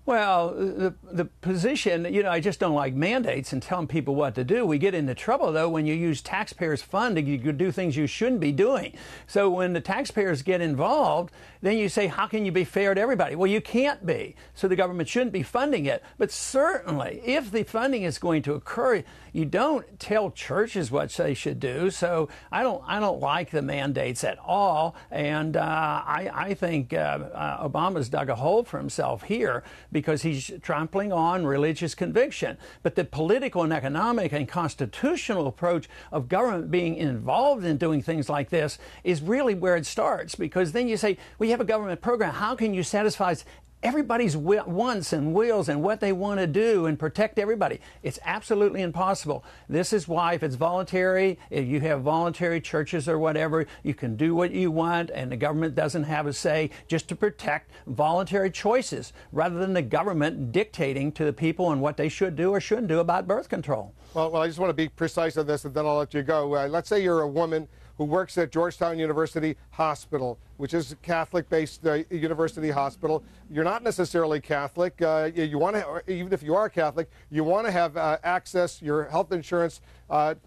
Well, the position, I just don't like mandates and telling people what to do. We get into trouble, though, when you use taxpayers' funding, you could do things you shouldn't be doing. So when the taxpayers get involved, then you say, how can you be fair to everybody? Well, you can't be. So the government shouldn't be funding it. But certainly, if the funding is going to occur, you don't tell churches what they should do. So I don't like the mandates at all. And I think Obama's dug a hole for himself here, because he's trampling on religious conviction. But the political and economic and constitutional approach of government being involved in doing things like this is really where it starts, because then you say, we have a government program. How can you satisfy everybody's wants and wills and what they want to do and protect everybody? It's absolutely impossible. This is why, if it's voluntary, if you have voluntary churches or whatever, you can do what you want, and the government doesn't have a say, just to protect voluntary choices rather than the government dictating to the people on what they should do or shouldn't do about birth control. Well, I just want to be precise on this, and then I'll let you go. Let's say you're a woman who works at Georgetown University Hospital, which is a Catholic-based university hospital. You're not necessarily Catholic. You want to, even if you are Catholic, you want to have access, your health insurance,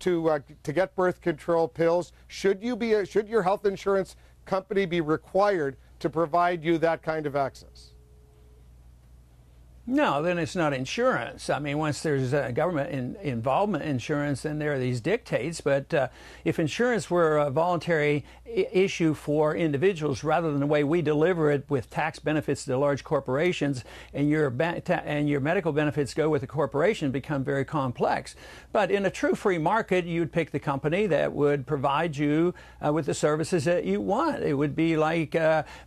to get birth control pills. Should your health insurance company be required to provide you that kind of access? No, then it's not insurance. I mean, once there's government involvement insurance, then there are these dictates. But if insurance were a voluntary issue for individuals rather than the way we deliver it with tax benefits to large corporations, and your medical benefits go with the corporation, become very complex. But in a true free market, you'd pick the company that would provide you with the services that you want. It would be like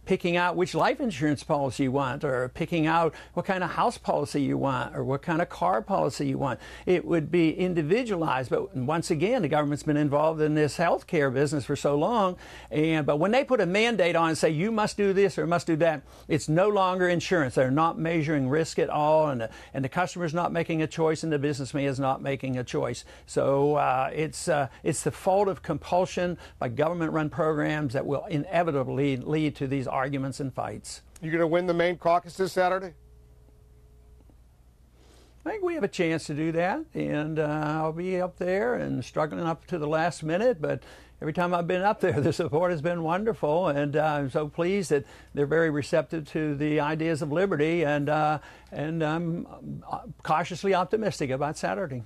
picking out which life insurance policy you want, or picking out what kind of house policy you want, or what kind of car policy you want. It would be individualized. But once again, the government's been involved in this healthcare business for so long, but when they put a mandate on and say you must do this or must do that, it's no longer insurance. They're not measuring risk at all, and the customer's not making a choice, and the businessman is not making a choice. So it's the fault of compulsion by government-run programs that will inevitably lead to these arguments and fights. You're going to win the Maine caucus this Saturday? I think we have a chance to do that, and I'll be up there and struggling up to the last minute, but every time I've been up there, the support has been wonderful, and I'm so pleased that they're very receptive to the ideas of liberty, and I'm cautiously optimistic about Saturday.